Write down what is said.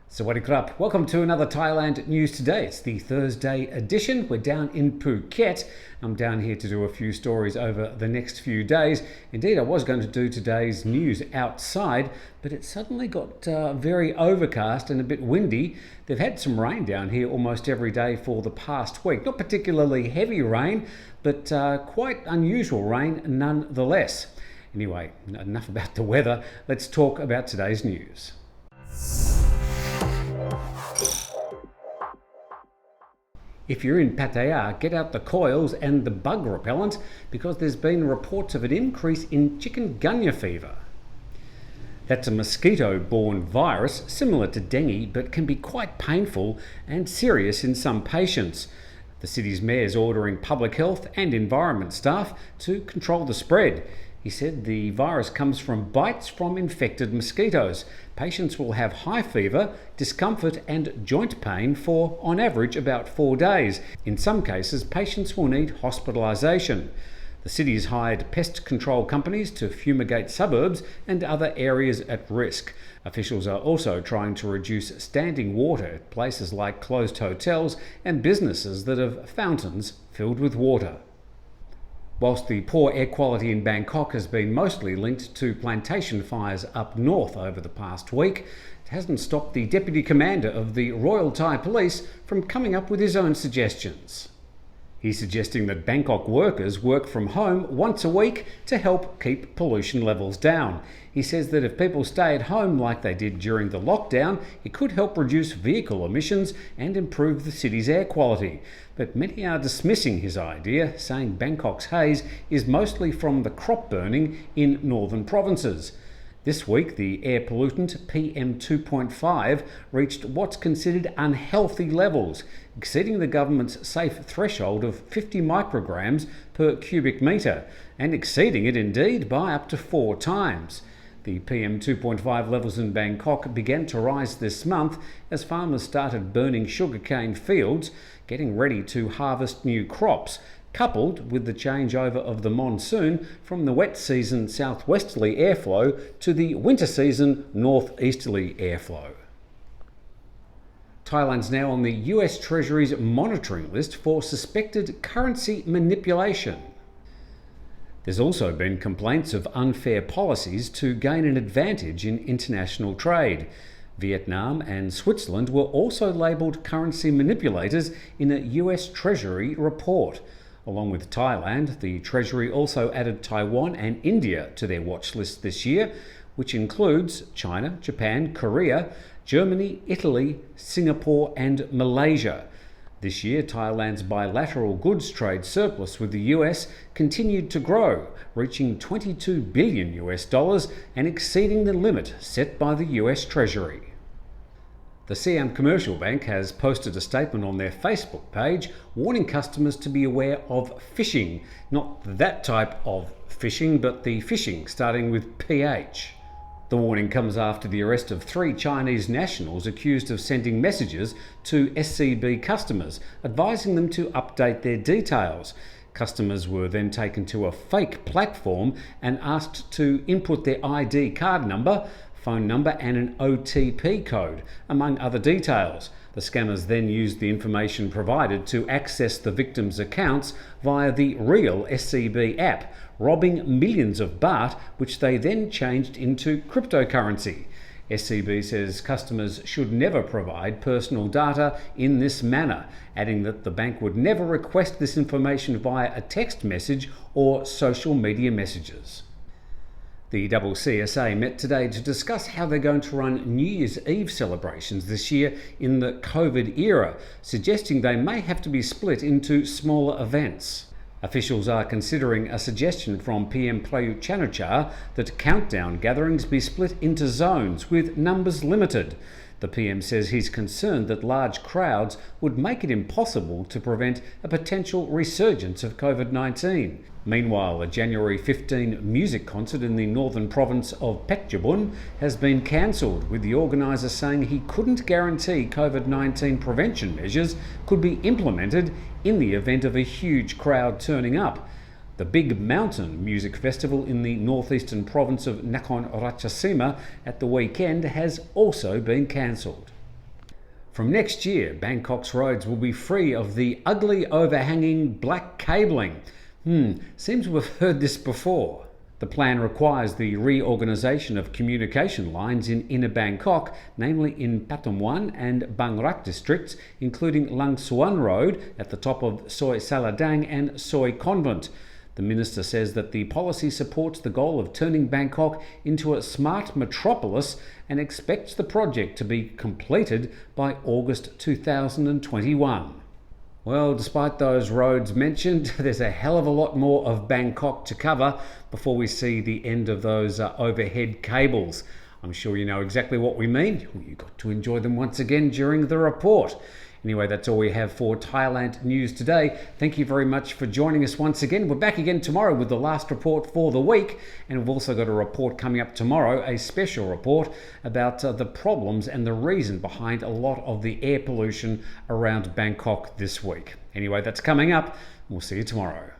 Sawadee krap. Welcome to another Thailand News Today. It's the Thursday edition. We're down in Phuket. I'm down here to do a few stories over the next few days. Indeed, I was going to do today's news outside, but it suddenly got very overcast and a bit windy. They've had some rain down here almost every day for the past week. Not particularly heavy rain, but quite unusual rain nonetheless. Anyway, enough about the weather. Let's talk about today's news. If you're in Pattaya, get out the coils and the bug repellent because there's been reports of an increase in Chikungunya fever. That's a mosquito-borne virus similar to dengue but can be quite painful and serious in some patients. The city's mayor's ordering public health and environment staff to control the spread. He said the virus comes from bites from infected mosquitoes. Patients will have high fever, discomfort and joint pain for, on average, about 4 days. In some cases, patients will need hospitalisation. The city has hired pest control companies to fumigate suburbs and other areas at risk. Officials are also trying to reduce standing water at places like closed hotels and businesses that have fountains filled with water. Whilst the poor air quality in Bangkok has been mostly linked to plantation fires up north over the past week, it hasn't stopped the Deputy Commander of the Royal Thai Police from coming up with his own suggestions. He's suggesting that Bangkok workers work from home once a week to help keep pollution levels down. He says that if people stay at home like they did during the lockdown, it could help reduce vehicle emissions and improve the city's air quality. But many are dismissing his idea, saying Bangkok's haze is mostly from the crop burning in northern provinces. This week, the air pollutant PM2.5 reached what's considered unhealthy levels, exceeding the government's safe threshold of 50 micrograms per cubic metre, and exceeding it indeed by up to 4 times. The PM2.5 levels in Bangkok began to rise this month as farmers started burning sugarcane fields, getting ready to harvest new crops, coupled with the changeover of the monsoon from the wet season southwesterly airflow to the winter season northeasterly airflow. Thailand's now on the US Treasury's monitoring list for suspected currency manipulation. There's also been complaints of unfair policies to gain an advantage in international trade. Vietnam and Switzerland were also labelled currency manipulators in a US Treasury report. Along with Thailand, the Treasury also added Taiwan and India to their watch list this year, which includes China, Japan, Korea, Germany, Italy, Singapore and Malaysia. This year, Thailand's bilateral goods trade surplus with the US continued to grow, reaching $22 billion and exceeding the limit set by the US Treasury. The Siam Commercial Bank has posted a statement on their Facebook page warning customers to be aware of phishing. Not that type of phishing, but the phishing starting with PH. The warning comes after the arrest of 3 Chinese nationals accused of sending messages to SCB customers, advising them to update their details. Customers were then taken to a fake platform and asked to input their ID card number, phone number and an OTP code, among other details. The scammers then used the information provided to access the victims' accounts via the real SCB app, robbing millions of baht, which they then changed into cryptocurrency. SCB says customers should never provide personal data in this manner, adding that the bank would never request this information via a text message or social media messages. The CCSA met today to discuss how they're going to run New Year's Eve celebrations this year in the COVID era, suggesting they may have to be split into smaller events. Officials are considering a suggestion from PM Prayut Chan-o-cha that countdown gatherings be split into zones with numbers limited. The PM says he's concerned that large crowds would make it impossible to prevent a potential resurgence of COVID-19. Meanwhile, a January 15 music concert in the northern province of Pattaya has been cancelled, with the organiser saying he couldn't guarantee COVID-19 prevention measures could be implemented in the event of a huge crowd turning up. The Big Mountain Music Festival in the northeastern province of Nakhon Ratchasima at the weekend has also been cancelled. From next year, Bangkok's roads will be free of the ugly overhanging black cabling. Seems we've heard this before. The plan requires the reorganisation of communication lines in inner Bangkok, namely in Pattaya and Bang Rak districts, including Lang Suan Road at the top of Soi Saladang and Soi Convent. The minister says that the policy supports the goal of turning Bangkok into a smart metropolis and expects the project to be completed by August 2021. Well, despite those roads mentioned, there's a hell of a lot more of Bangkok to cover before we see the end of those overhead cables. I'm sure you know exactly what we mean. You got to enjoy them once again during the report. Anyway, that's all we have for Thailand News Today. Thank you very much for joining us once again. We're back again tomorrow with the last report for the week. And we've also got a report coming up tomorrow, a special report about the problems and the reason behind a lot of the air pollution around Bangkok this week. Anyway, that's coming up. We'll see you tomorrow.